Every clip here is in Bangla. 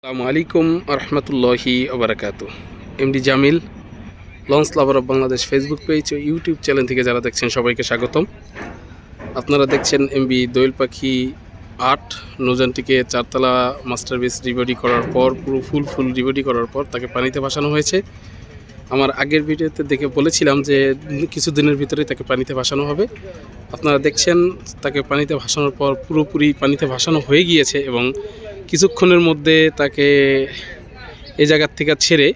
আসসালামু আলাইকুম রহমতুল্লাহি ওবরাকাতু। MD Jamil, launch lover of Bangladesh Facebook page ও ইউটিউব চ্যানেল থেকে যারা দেখছেন সবাইকে স্বাগতম। আপনারা দেখছেন এমবি দোয়েল পাখি ৮ নৌযানটিকে চারতলা মাস্টার বেস রিবডি করার পর পুরো ফুল রিবডি করার পর তাকে পানিতে ভাসানো হয়েছে। আমার আগের ভিডিওতে দেখে বলেছিলাম যে কিছুদিনের ভিতরেই তাকে পানিতে ভাসানো হবে। আপনারা দেখছেন তাকে পানিতে ভাসানোর পর পুরোপুরি পানিতে ভাসানো হয়ে গিয়েছে এবং কিছুক্ষণের মধ্যে তাকে এই জায়গার থেকে ছেড়ে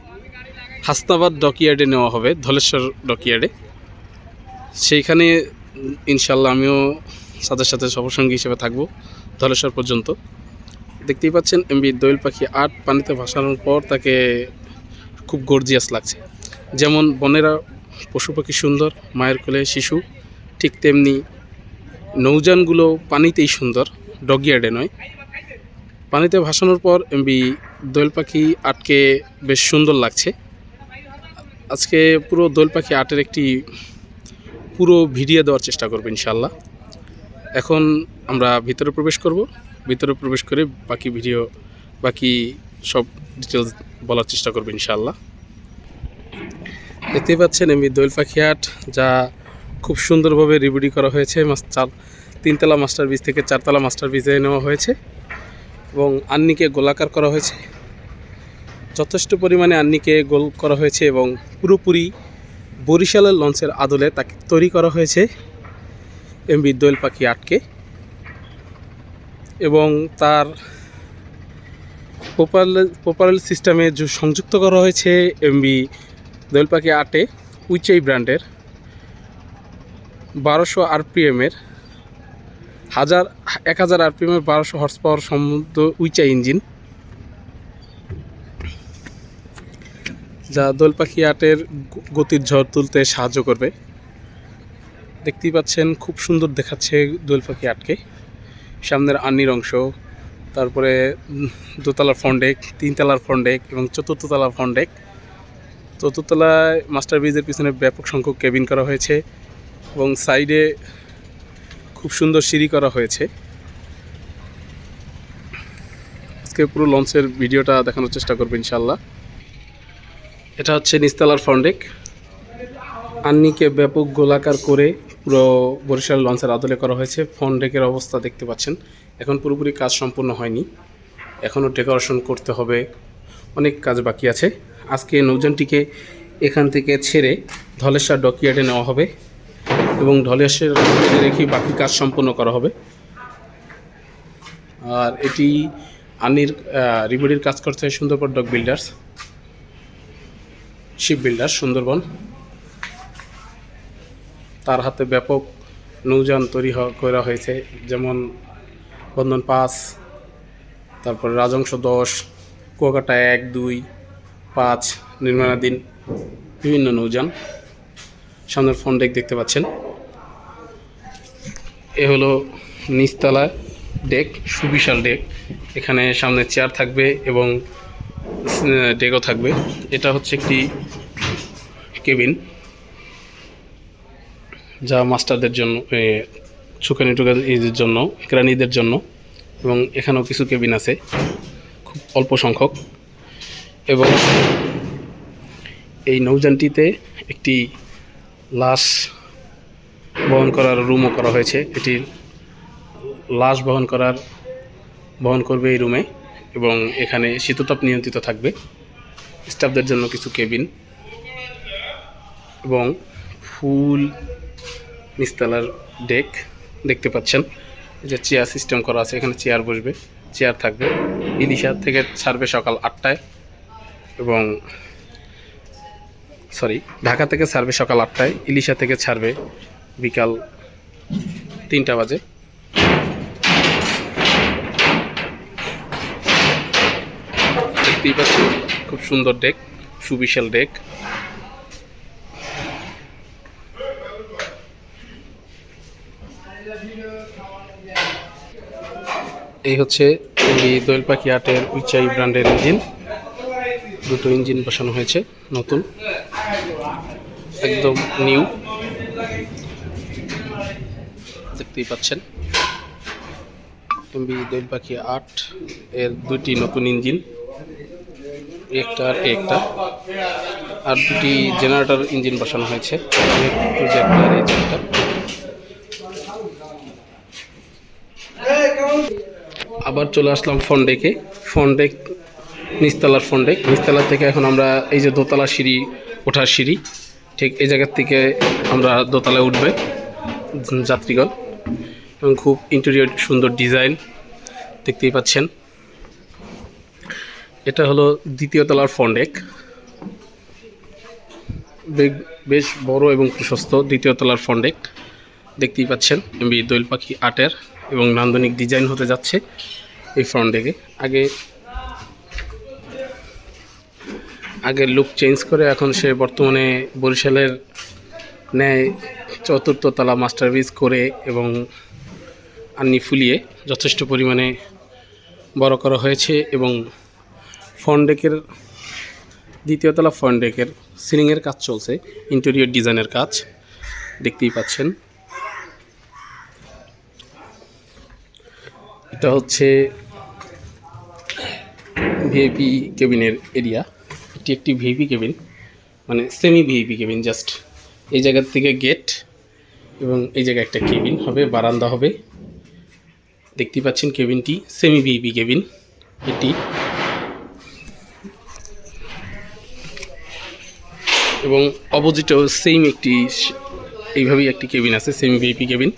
হাসনাবাদ ডকইয়ার্ডে নেওয়া হবে, ধলেশ্বর ডকইয়ার্ডে। সেইখানে ইনশাল্লাহ আমিও সাথে সাথে সফরসঙ্গী হিসেবে থাকব ধলেশ্বর পর্যন্ত। দেখতেই পাচ্ছেন এমবি দোয়েল পাখি ৮ পানিতে ভাসানোর পর তাকে খুব গর্জিয়াস লাগছে। যেমন বনেরা পশু পাখি সুন্দর, মায়ের কোলে শিশু, ঠিক তেমনি নৌযানগুলো পানিতেই সুন্দর, ডকইয়ার্ডে নয়। পানিতে ভাসানোর পর এমবি দোয়েল পাখি ৮কে বেশ সুন্দর লাগছে। আজকে পুরো দোয়েল পাখি ৮-এর একটি পুরো ভিডিও দেওয়ার চেষ্টা করব ইনশাল্লাহ। এখন আমরা ভিতরে প্রবেশ করব, ভিতরে প্রবেশ করে বাকি সব ডিটেলস বলার চেষ্টা করব ইনশাল্লাহ। দেখতেই পাচ্ছেন এমবি দোয়েল পাখি ৮ যা খুব সুন্দরভাবে রিবডি করা হয়েছে। 3তলা মাস্টার ব্রিজ থেকে 4তলা মাস্টার ব্রিজে নেওয়া হয়েছে এবং আন্নিকে গোলাকার করা হয়েছে। যথেষ্ট পরিমাণে আন্নিকে গোল করা হয়েছে এবং পুরোপুরি বরিশালের লঞ্চের আদলে তাকে তৈরি করা হয়েছে এমবি দোয়েল পাখি ৮কে। এবং তার প্রোপারেল সিস্টেমে যে সংযুক্ত করা হয়েছে এমবি দোয়েল পাখি ৮-এ উইচাই ব্র্যান্ডের 1200 আরপিএমের 1000 আরপিএমের 1200 হর্স পাওয়ার সমৃদ্ধ উইচাই ইঞ্জিন, যা দোয়েল পাখি ৮-এর গতির ঝড় তুলতে সাহায্য করবে। দেখতেই পাচ্ছেন খুব সুন্দর দেখাচ্ছে দোয়েল পাখি ৮কে। সামনের আন্নির অংশ, তারপরে দোতলার ফ্রন্টডেক, 3তলার ফ্রন্টডেক এবং 4র্থ তলার ফ্রন্টডেক। 4র্থ তলায় মাস্টার ব্রিজের পিছনে ব্যাপক সংখ্যক কেবিন করা হয়েছে এবং সাইডে খুব সুন্দর সিঁড়ি করা হয়েছে। আজকে পুরো লঞ্চের ভিডিওটা দেখানোর চেষ্টা করবো ইনশাল্লাহ। এটা হচ্ছে নিচতলার ফ্রন্টডেক। আন্নিকে ব্যাপক গোলাকার করে পুরো বরিশাল লঞ্চের আদলে করা হয়েছে। ফ্রন্টডেকের অবস্থা দেখতে পাচ্ছেন, এখন পুরোপুরি কাজ সম্পূর্ণ হয়নি, এখনও ডেকোরেশন করতে হবে, অনেক কাজ বাকি আছে। আজকে নৌযানটিকে এখান থেকে ছেড়ে ধলেশ্বর ডকইয়ার্ডে নেওয়া হবে এবং ধলেশ্বর ডকইয়ার্ডে রেখে বাকি কাজ সম্পূর্ণ করা হবে। আর এটি আন্নির রিবডির কাজ করছে Sundarban dock builders, ship builder Sundarban. তার হাতে ব্যাপক নৌযান তৈরি করা হয়েছে, যেমন বন্ধন ৫, তারপর রাজংশ ১০, কুয়াকাটা ১, ২, ৫ নির্মাণাধীন বিভিন্ন নৌযান। সামনের ফ্রন্টডেক দেখতে পাচ্ছেন। এ হলো নিচতলা ডেক, সুবিশাল ডেক। এখানে সামনে চেয়ার থাকবে এবং ডেকও থাকবে। এটা হচ্ছে একটি কেবিন, যা মাস্টারদের জন্য, ছুকানিদের জন্য, কেরানিদের জন্য, এবং এখানেও কিছু কেবিন আছে খুব অল্প সংখ্যক। এবং এই নৌযানটিতে একটি লাশ বহন করার রুমও করা হয়েছে। এটি লাশ বহন করবে এই রুমে এবং এখানে শীততাপ নিয়ন্ত্রিত থাকবে। স্টাফদের জন্য কিছু কেবিন এবং ফুল নিচতলার ডেক দেখতে পাচ্ছেন। যে চেয়ার সিস্টেম করা আছে, এখানে চেয়ার বসবে, চেয়ার থাকবে। ইলিশা থেকে ছাড়বে সকাল ৮টায় এবং ঢাকা থেকে ছাড়বে সকাল ৮টায়, ইলিশা থেকে ছাড়বে বিকাল ৩টা বাজে। দেখতেই পাচ্ছেন খুব সুন্দর ডেক, সুবিশাল ডেক। এই হচ্ছে দোয়েল পাখি ৮-এর উইচাই ব্র্যান্ডের ইঞ্জিন। দুটো ইঞ্জিন বসানো হয়েছে, নতুন, একদম নিউ। দেখতেই পাচ্ছেন এমবি দোয়েল পাখি ৮ এর দুটি নতুন ইঞ্জিন। একটা আর একটা, আর দুটি জেনারেটর ইঞ্জিন বসানো হয়েছে। এই যে একটা আর এই যে একটা। আবার চলে আসলাম ফন্ডেকে। ফন্ডেক নিচতলার ফন্ডেক। নিচতলা থেকে এখন আমরা এই যে দোতলা সিঁড়ি, ওঠার সিঁড়ি, ঠিক এই জায়গার থেকে আমরা দোতলায় উঠবে যাত্রীগণ। এবং খুব ইন্টেরিয়র সুন্দর ডিজাইন দেখতেই পাচ্ছেন। এটা হলো দ্বিতীয় তলার ফন্ডেক। বেশ বড় এবং প্রশস্ত দ্বিতীয় তলার ফন্ডেক দেখতেই পাচ্ছেন। এমবি দোয়েল পাখি আর্টের এবং নান্দনিক ডিজাইন হতে যাচ্ছে এই ফন্ডেকে। আগের লুক চেঞ্জ করে এখন সে বর্তমানে বরিশালের ন্যায় চতুর্থ তলা মাস্টারপিস করে এবং আন্নি ফুলিয়ে যথেষ্ট পরিমাণে বড় করা হয়েছে। এবং ফন্ডেকের দ্বিতীয় তলা ফন্ডেকের সিলিংয়ের কাজ চলছে, ইন্টেরিয়র ডিজাইনের কাজ দেখতেই পাচ্ছেন। এটা হচ্ছে ভিআইপি কেবিনের এরিয়া। এটি একটি ভিআইপি কেবিন, মানে সেমি ভিআইপি কেবিন। জাস্ট এই জায়গার থেকে গেট এবং এই জায়গায় একটা কেবিন হবে, বারান্দা হবে। দেখতেই পাচ্ছেন কেবিনটি সেমি ভিআইপি কেবিন এটি। এবং অপোজিটেও সেম একটি এইভাবেই একটি কেবিন আছে, সেমি ভিআইপি কেবিন।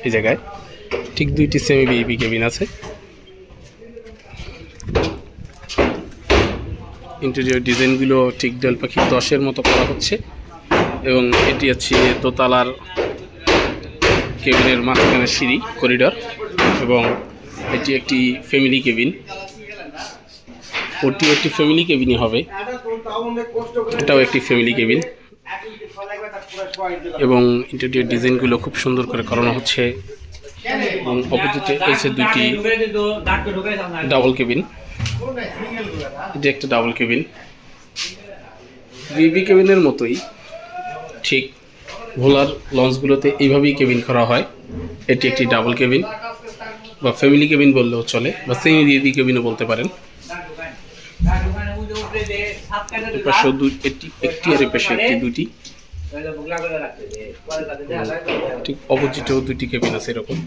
এই জায়গায় ঠিক দুইটি সেমি ভিআইপি কেবিন আছে। ইন্টেরিয়র ডিজাইনগুলো ঠিক দোয়েল পাখি 10-এর মতো করা হচ্ছে। এবং এটি হচ্ছে দোতলার কেবিনের মাঝখানে সিঁড়ি, করিডর। এবং এটি একটি ফ্যামিলি কেবিন, ওটি একটি ফ্যামিলি কেবিনই হবে। এটাও একটি ফ্যামিলি কেবিন। এবং ইন্টেরিয়র ডিজাইনগুলো খুব সুন্দর করে করানো হচ্ছে। এবং অপোজিটে এসে দুইটি ডাবল কেবিন। এটি একটা ডাবল কেবিন, ভিআইপি কেবিনের মতোই। ঠিক ভোলার লঞ্চগুলোতে এইভাবেই কেবিন করা হয়। এটি একটি ডাবল কেবিন বা ফ্যামিলি কেবিন বললেও চলে, বা সেমি ভিআইপি কেবিনও বলতে পারেন। একটি আর পাশে একটি, দুটি। ঠিক অপোজিটেও দুটি কেবিন আছে এরকম।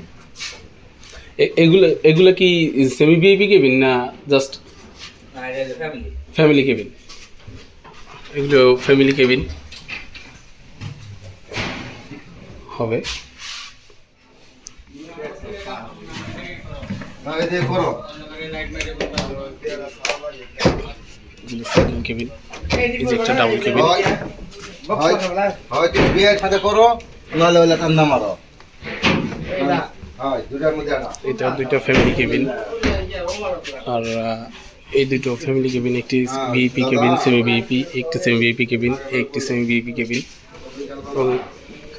এগুলো কি সেমি ভিআইপি কেবিন না জাস্ট ফ্যামিলি কেবিন? এগুলো ফ্যামিলি কেবিন হবে। কেবিন, এই যে একটা ডাবল কেবিন। এটা দুইটা ফ্যামিলি কেবিন। আর এই দুটো ফ্যামিলি কেবিন, একটি ভিআইপি কেবিন সেমি ভিআইপি, একটি সেমি ভিআইপি কেবিন, একটি সেমি ভিআইপি কেবিন। এবং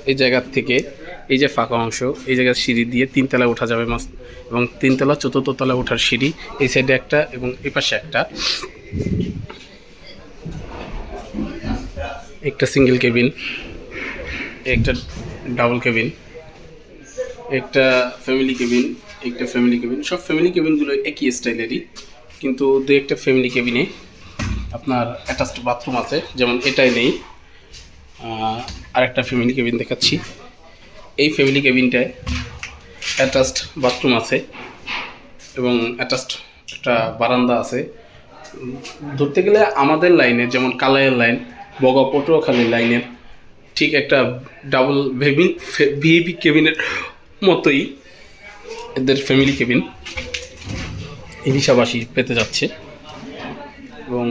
এই জায়গার থেকে এই যে ফাঁকা অংশ, এই জায়গার সিঁড়ি দিয়ে 3 তলায় ওঠা যাবে মাস্ট। এবং 3 তলা 4র্থ তলায় ওঠার সিঁড়ি এই সাইডে একটা এবং এই পাশে একটা সিঙ্গেল কেবিন, একটা ডাবল কেবিন, একটা ফ্যামিলি কেবিন, একটা ফ্যামিলি কেবিন। সব ফ্যামিলি কেবিনগুলো একই স্টাইলেরই, কিন্তু দু একটা ফ্যামিলি কেবিনে আপনার অ্যাটাচড বাথরুম আছে, যেমন এটাই নেই। আরেকটা ফ্যামিলি কেবিন দেখাচ্ছি। এই ফ্যামিলি কেবিনটায় অ্যাটাচড বাথরুম আছে এবং অ্যাটাচড একটা বারান্দা আছে। ধরতে গেলে আমাদের লাইনে যেমন কালাইয়ের লাইন, বগা পটুয়াখালী লাইনের ঠিক একটা ডাবল ভিআইপি কেবিনের মতোই এদের ফ্যামিলি কেবিন ইলিশাবাসী পেতে যাচ্ছে। এবং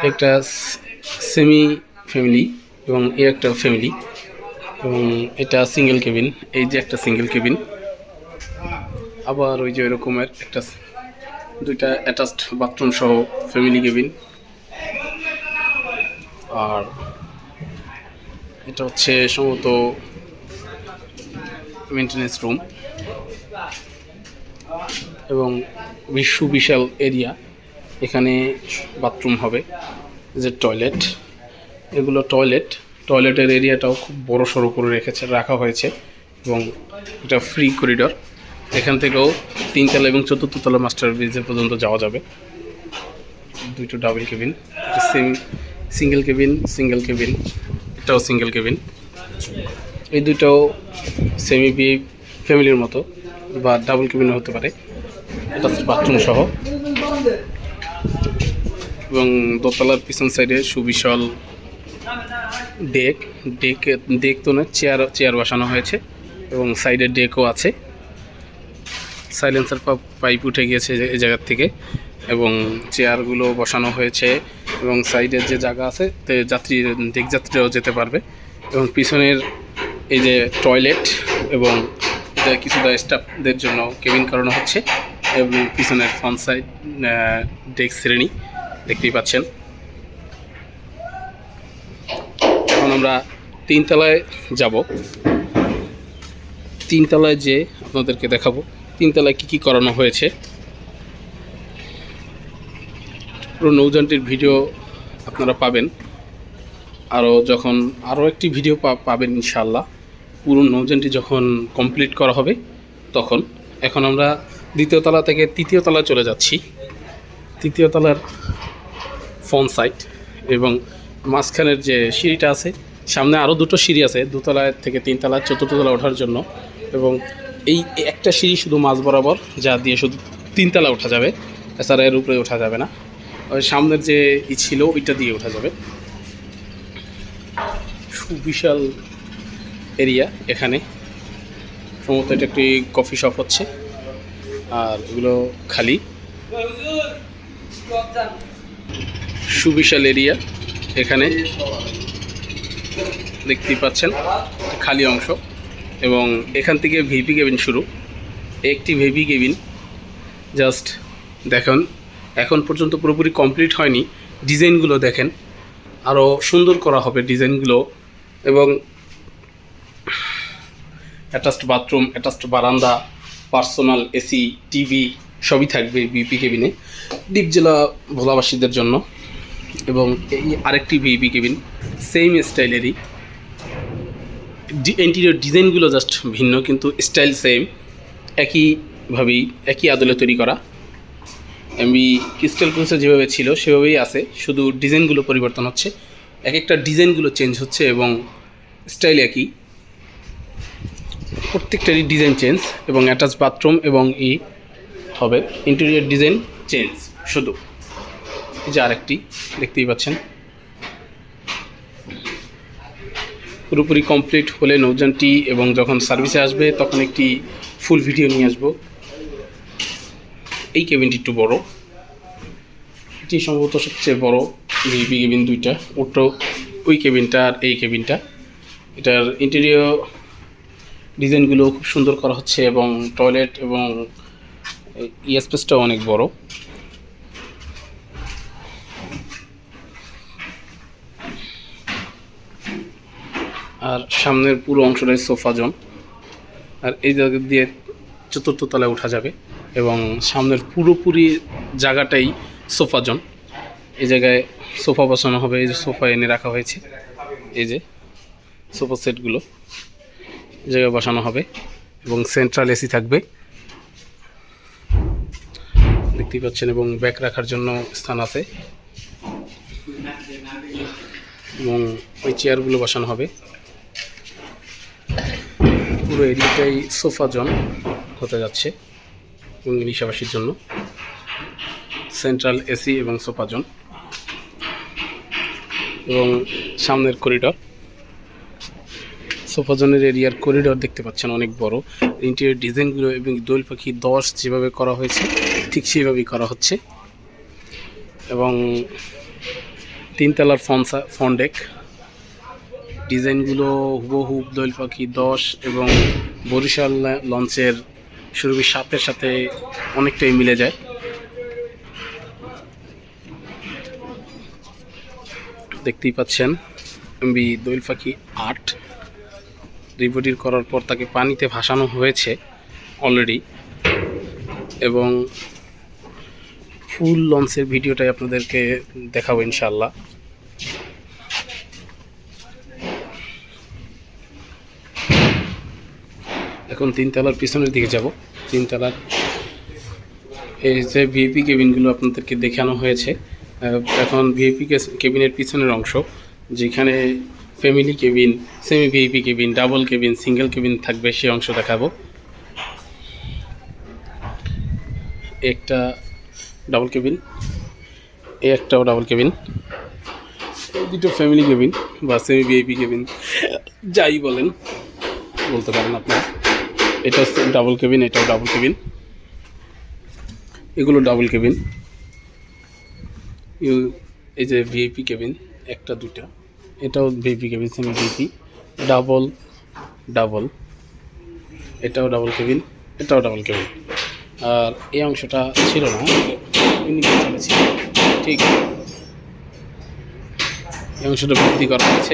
একটা সেমি ফ্যামিলি এবং এই একটা ফ্যামিলি, এবং এটা সিঙ্গেল কেবিন। এই যে একটা সিঙ্গেল কেবিন, আবার ওই যে এরকমের একটা দুইটা অ্যাটাচড বাথরুম সহ ফ্যামিলি কেবিন। আর এটা হচ্ছে সম্ভবত মেনটেন্যান্স রুম। এবং বিশাল এরিয়া, এখানে বাথরুম হবে, যে টয়লেট, এগুলো টয়লেটের এরিয়াটাও খুব বড় সড়ো করে রাখা হয়েছে। এবং এটা ফ্রি করিডর, এখান থেকেও 3তলা এবং 4র্থ তলা মাস্টার ব্রিজের পর্যন্ত যাওয়া যাবে। দুটো ডাবল কেবিন, সিঙ্গেল কেবিন, এটাও সিঙ্গেল কেবিন। এই দুটোও সেমি বি ফ্যামিলির মতো বা ডাবল কেবিনও হতে পারে, এটা বাথরুম সহ। এবং দোতলার পিছন সাইডে সুবিশাল ডেক তো না, চেয়ার বসানো হয়েছে এবং সাইডে ডেকও আছে। সাইলেন্সার পাইপ উঠে গিয়েছে এই জায়গার থেকে এবং চেয়ারগুলো বসানো হয়েছে এবং সাইডের যে জায়গা আছে যাত্রীরাও যেতে পারবে। এবং পিছনের এই যে টয়লেট এবং কিছুটা স্টাফদের জন্য কেবিন করানো হচ্ছে এবং পিছনের ফ্রন্ট সাইড ডেক শ্রেণী দেখতেই পাচ্ছেন। এখন আমরা 3তলায় যাব। 3তলায় যে আপনাদেরকে দেখাবো 3তলায় কী করানো হয়েছে। পুরো নৌযানটির ভিডিও আপনারা পাবেন, আরও একটি ভিডিও পাবেন ইনশাআল্লাহ পুরো নৌযানটি যখন কমপ্লিট করা হবে তখন। এখন আমরা 2য় তলা থেকে 3য় তলায় চলে যাচ্ছি। 3য় তলার ফ্রন্ট সাইড এবং মাঝখানের যে সিঁড়িটা আছে, সামনে আরও 2টো সিঁড়ি আছে 2তলায় থেকে 3তলা 4র্থ তলা ওঠার জন্য। এবং এই একটা সিঁড়ি শুধু মাঝ বরাবর, যা দিয়ে শুধু 3তলা ওঠা যাবে, এছাড়া এর উপরে ওঠা যাবে না। ওই সামনের যে ছিল ওইটা দিয়ে ওঠা যাবে। সুবিশাল এরিয়া এখানে, সম্ভবত এটা একটি কফি শপ হচ্ছে, আর এগুলো খালি। সুবিশাল এরিয়া এখানে দেখতেই পাচ্ছেন, খালি অংশ। এবং এখান থেকে ভিপি কেবিন শুরু, একটি ভিপি কেবিন জাস্ট দেখুন, এখন পর্যন্ত পুরোপুরি কমপ্লিট হয়নি। ডিজাইনগুলো দেখেন, আরও সুন্দর করা হবে ডিজাইনগুলো। এবং অ্যাটাচড বাথরুম, অ্যাটাচড বারান্দা, পার্সোনাল এসি, টিভি সবই থাকবে ভিপি কেবিনে দ্বীপ জেলা ভোলাবাসীদের জন্য। এবং এই আরেকটি ভিপি কেবিন সেম স্টাইলেরই, ইন্টেরিয়র ডিজাইনগুলো জাস্ট ভিন্ন কিন্তু স্টাইল সেম, একইভাবেই একই আদলে তৈরি করা। এমবি ক্রিস্টাল ক্রুসে যেভাবে ছিল সেভাবেই আছে, শুধু ডিজাইনগুলো পরিবর্তন হচ্ছে, এক একটা ডিজাইনগুলো চেঞ্জ হচ্ছে এবং স্টাইল একই, প্রত্যেকটারই ডিজাইন চেঞ্জ। এবং অ্যাটাচ বাথরুম এবং হবে ইন্টেরিয়র ডিজাইন চেঞ্জ শুধু। এই যে আরেকটি দেখতেই পাচ্ছেন। পুরোপুরি কমপ্লিট হলে নৌযানটি এবং যখন সার্ভিসে আসবে তখন একটি ফুল ভিডিও নিয়ে আসব। এই কেবিনটি একটু বড়, এটি সম্ভবত সবচেয়ে বড় ভিপি কেবিন দুইটা, ওই কেবিনটা আর এই কেবিনটা। এটার ইন্টেরিয়র ডিজাইনগুলো খুব সুন্দর করা হচ্ছে এবং টয়লেট এবং স্পেসটাও অনেক বড়। আর সামনের পুরো অংশটাই সোফা জোন, আর এই জায়গা দিয়ে 4র্থ তলায় ওঠা যাবে এবং সামনের পুরোপুরি জায়গাটাই সোফা জোন। এই জায়গায় সোফা বসানো হবে, এই যে সোফা এনে রাখা হয়েছে, এই যে সোফা সেটগুলো এই জায়গায় বসানো হবে এবং সেন্ট্রাল এসি থাকবে দেখতেই পাচ্ছেন। এবং ব্যাগ রাখার জন্য স্থান আছে এবং ওই চেয়ারগুলো বসানো হবে। পুরো এরিয়াটাই সোফা জোন হতে যাচ্ছে এবং ইলিশাবাসীর জন্য সেন্ট্রাল এসি এবং সোফা জোন। এবং সামনের করিডর, সোফা জোনের এরিয়ার করিডর দেখতে পাচ্ছেন অনেক বড়। ইন্টেরিয়র ডিজাইনগুলো এবং দোয়েল পাখি 10 যেভাবে করা হয়েছে ঠিক সেইভাবেই করা হচ্ছে। এবং 3তলার ফ্রন্ট ডেক ডিজাইনগুলো হুবহুব দোয়েল পাখি 10 এবং বরিশাল লঞ্চের সুরভি 7-এর সাথে অনেকটাই মিলে যায়। দেখতেই পাচ্ছেন এমবি দোয়েল পাখি 8 রিবডির করার পর তাকে পানিতে ভাসানো হয়েছে অলরেডি এবং ফুল লঞ্চের ভিডিওটাই আপনাদেরকে দেখাবো ইনশাআল্লাহ। এখন তিনতলার পিছনের দিকে যাব। তিনতলার এই যে ভিআইপি কেবিনগুলো আপনাদেরকে দেখানো হয়েছে। এখন ভিআইপি কেবিনের পিছনের অংশ, যেখানে family cabin, semi VIP cabin, double cabin, single cabin থাকবে, সেই অংশ দেখাবো। একটা ডাবল কেবিন, একটাও ডাবল কেবিন, দুটো ফ্যামিলি কেবিন বা সেমি ভিআইপি কেবিন, যাই বলেন বলতে পারেন আপনারা। এটা ডাবল কেবিন, এটাও ডাবল কেবিন, এগুলো ডাবল কেবিন। এই যে ভিআইপি কেবিন, একটা দুটা, এটাও VIP cabin, semi VIP, double double, এটাও ডাবল কেবিন, এটাও ডাবল কেবিন। আর এই অংশটা ছিল না, চলেছিল ঠিক। এই অংশটা বৃদ্ধি করা হয়েছে,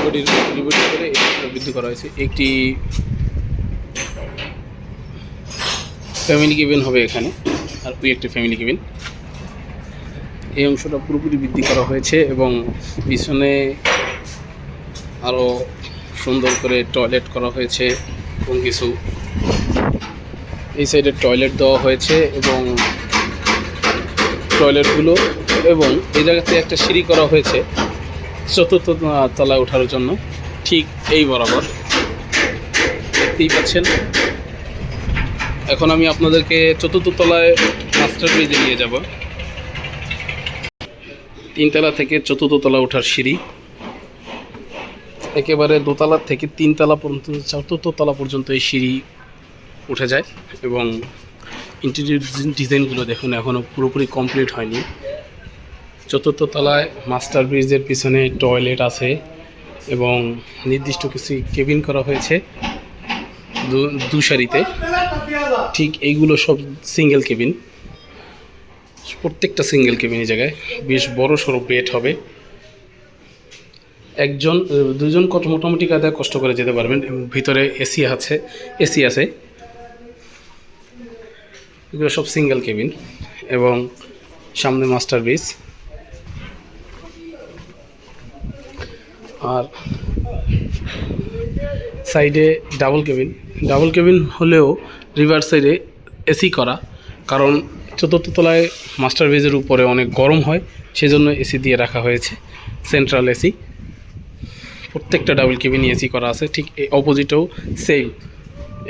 করে বৃদ্ধি করা হয়েছে। একটি ফ্যামিলি কেবিন হবে এখানে, আর ওই একটি ফ্যামিলি কেবিন। এই অংশটা পুরোপুরি বৃদ্ধি করা হয়েছে এবং পিছনে আরও সুন্দর করে টয়লেট করা হয়েছে এবং কিছু এই সাইডে টয়লেট দেওয়া হয়েছে এবং টয়লেটগুলো, এবং এই জায়গাতে একটা সিঁড়ি করা হয়েছে চতুর্থ তলায় ওঠার জন্য, ঠিক এই বরাবর দেখতেই পাচ্ছেন। এখন আমি আপনাদেরকে চতুর্থ তলায় মাস্টার ব্রিজে নিয়ে যাব। তিনতলা থেকে চতুর্থ তলা ওঠার সিঁড়ি, একেবারে দোতলা থেকে তিনতলা পর্যন্ত, চতুর্থ তলা পর্যন্ত এই সিঁড়ি উঠে যায়। এবং ইন্টেরিয়র ডিজাইনগুলো দেখুন, এখনও পুরোপুরি কমপ্লিট হয়নি। চতুর্থ তলায় মাস্টার ব্রিজের পিছনে টয়লেট আছে এবং নির্দিষ্ট কিছু কেবিন করা হয়েছে দু সারিতে। ঠিক এইগুলো সব সিঙ্গেল কেবিন, প্রত্যেকটা সিঙ্গেল কেবিন। এই জায়গায় বেশ বড় সড়ো বেড হবে, একজন দুজন মোটামুটি কায়দায় কষ্ট করে যেতে পারবেন। এবং ভিতরে এসি আছে। এগুলো সব সিঙ্গেল কেবিন এবং সামনে মাস্টার ব্রিজ। আর সাইডে ডাবল কেবিন হলেও রিভার্স সাইডে এসি করা, কারণ চতুর্থ তলায় মাস্টার ব্রিজের উপরে অনেক গরম হয়, সেজন্য এসি দিয়ে রাখা হয়েছে, সেন্ট্রাল এসি। প্রত্যেকটা ডাবল কেবিনই এসি করা আছে। ঠিক এই অপোজিটেও সেম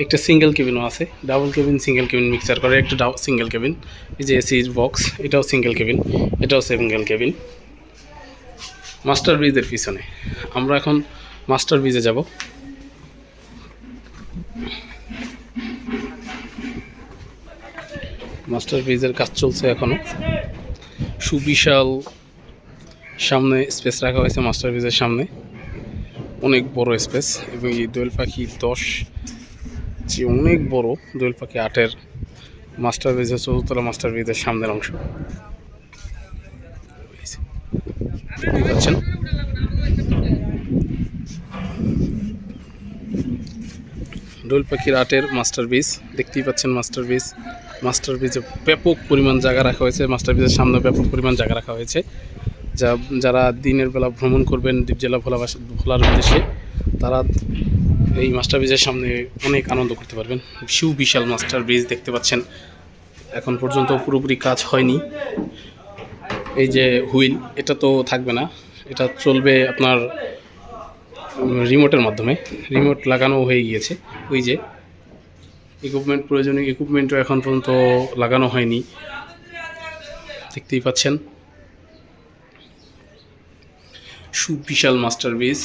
একটা সিঙ্গেল কেবিনও আছে, double cabin single cabin mixer করে একটা সিঙ্গেল কেবিন। এই যে এসি বক্স, এটাও সিঙ্গেল কেবিন, এটাও সিঙ্গেল কেবিন। মাস্টার ব্রিজের পিছনে আমরা এখন মাস্টার ব্রিজে যাব। মাস্টার ব্রিজের কাজ চলছে এখনো। সুবিশাল সামনে স্পেস রাখা হয়েছে মাস্টার ব্রিজের সামনে, অনেক বড় স্পেস। এবং এই দোয়েল পাখি 10 যে অনেক বড়, দোয়েল পাখি 8-এর মাস্টার ব্রিজের চতুর্থতলা মাস্টার ব্রিজের সামনের অংশ পাচ্ছেন। দোয়েল পাখির 8-এর মাস্টার ব্রিজ দেখতেই পাচ্ছেন। মাস্টার ব্রিজে ব্যাপক পরিমাণ জায়গা রাখা হয়েছে, মাস্টার ব্রিজের সামনে ব্যাপক পরিমাণ জায়গা রাখা হয়েছে। যারা দিনের বেলা ভ্রমণ করবেন দ্বীপ জেলা ভোলার উদ্দেশ্যে, তারা এই মাস্টার ব্রিজের সামনে অনেক আনন্দ করতে পারবেন। সুবিশাল মাস্টার ব্রিজ দেখতে পাচ্ছেন। এখন পর্যন্ত পুরোপুরি কাজ হয়নি। এই যে হুইল, এটা তো থাকবে না, এটা চলবে আপনার রিমোটের মাধ্যমে। রিমোট লাগানো হয়ে গিয়েছে। ওই যে প্রয়োজনীয় ইকুইপমেন্টও এখন পর্যন্ত লাগানো হয়নি, দেখতেই পাচ্ছেন। সুবিশাল মাস্টার ব্রিজ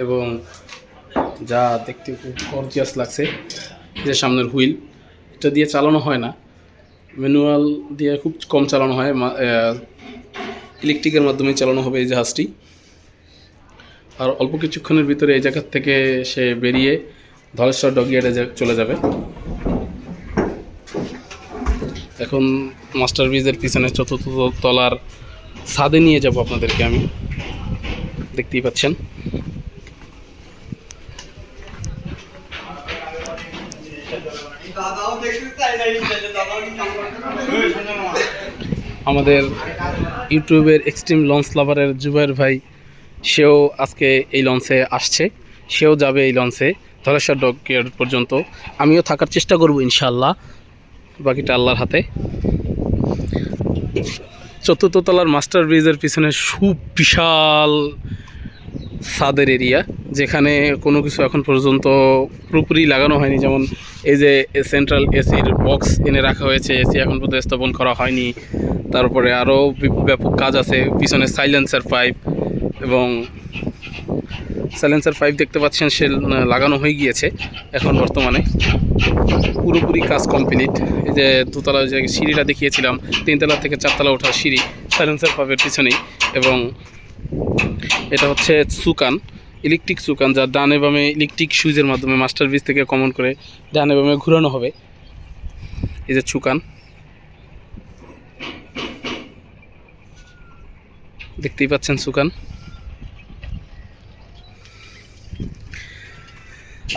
এবং যা দেখতে খুব গর্জিয়াস লাগছে। যে সামনের হুইল, এটা দিয়ে চালানো হয় না, ম্যানুয়াল দিয়ে খুব কম চালানো হয়, ইলেকট্রিকের মাধ্যমে চালানো হবে এই জাহাজটি। আর অল্প কিছুক্ষণের ভিতরে এই জায়গার থেকে সে বেরিয়ে ধলেশ্বর ডকইয়ার্ডে চলে যাবে। এখন মাস্টার ব্রিজের পিছনে চতুর্থ তলার ছাদে নিয়ে যাব আপনাদেরকে আমি, দেখতেই পাচ্ছেন। আমাদের ইউটিউবের এক্সট্রিম লঞ্চ লাভারের জুবাইর ভাই, সেও আজকে এই লঞ্চে আসছে, সেও যাবে এই লঞ্চে। ধলেশ্বর ডগ কেয়ার পর্যন্ত আমিও থাকার চেষ্টা করব ইনশাআল্লাহ, বাকিটা আল্লাহর হাতে। চতুর্থ তলার মাস্টার ব্রিজের পিছনে সুবিশাল ছাদের এরিয়া, যেখানে কোনো কিছু এখন পর্যন্ত পুরোপুরি লাগানো হয়নি। যেমন এই যে সেন্ট্রাল এসির বক্স এনে রাখা হয়েছে, এসি এখন পর্যন্ত স্থাপন করা হয়নি। তারপরে আরও ব্যাপক কাজ আছে, পিছনে সাইলেন্সার পাইপ এবং সাইলেন্সার পাইপ দেখতে পাচ্ছেন সে লাগানো হয়ে গিয়েছে। এখন বর্তমানে পুরোপুরি কাজ কমপ্লিট। এই যে দোতলা যে সিঁড়িটা দেখিয়েছিলাম, 3তলা থেকে 4তলা ওঠার সিঁড়ি সাইলেন্সার পাইপের পিছনেই। এবং এটা হচ্ছে সুকান, ইলেকট্রিক সুকান, যা ডানে বামে ইলেকট্রিক সুইচের মাধ্যমে মাস্টার ব্রিজ থেকে কমন করে ডানে বামে ঘুরানো হবে। এই যে সুকান দেখতেই পাচ্ছেন, সুকান।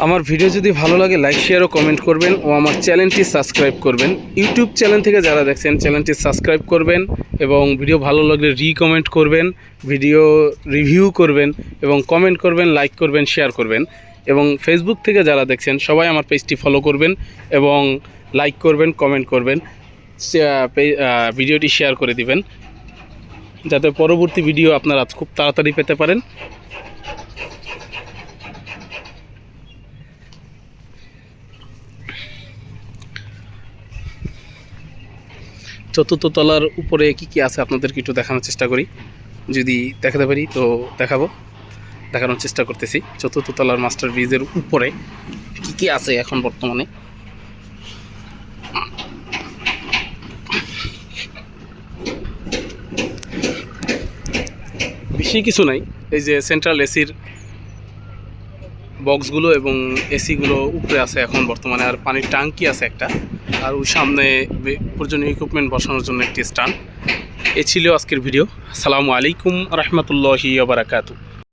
আমার ভিডিও যদি ভালো লাগে লাইক শেয়ার ও কমেন্ট করবেন ও আমার চ্যানেলটি সাবস্ক্রাইব করবেন। ইউটিউব চ্যানেল থেকে যারা দেখছেন চ্যানেলটি সাবস্ক্রাইব করবেন এবং ভিডিও ভালো লাগলে রিকমেন্ট করবেন, ভিডিও রিভিউ করবেন এবং কমেন্ট করবেন, লাইক করবেন, শেয়ার করবেন। এবং ফেসবুক থেকে যারা দেখছেন সবাই আমার পেজটি ফলো করবেন এবং লাইক করবেন, কমেন্ট করবেন, ভিডিওটি শেয়ার করে দিবেন, যাতে পরবর্তী ভিডিও আপনারা খুব তাড়াতাড়ি পেতে পারেন। চতুর্থ তলার উপরে কি কি আছে আপনাদেরকে একটু দেখানোর চেষ্টা করি, যদি দেখাতে পারি তো দেখানোর চেষ্টা করতেছি। চতুর্থ তলার মাস্টার ব্রিজের উপরে কি কি আছে এখন বর্তমানে। বেশি কিছু নাই, এই যে সেন্ট্রাল এসির বক্সগুলো এবং এসিগুলো উপরে আছে এখন বর্তমানে, আর পানির ট্যাঙ্কি আছে একটা, আর ওই সামনে প্রয়োজনীয় ইকুইপমেন্ট বসানোর জন্য একটি স্ট্যান্ড। এ ছিল আজকের ভিডিও। আসসালামু আলাইকুম রহমতুল্লাহি ওয়া বারাকাতুহু।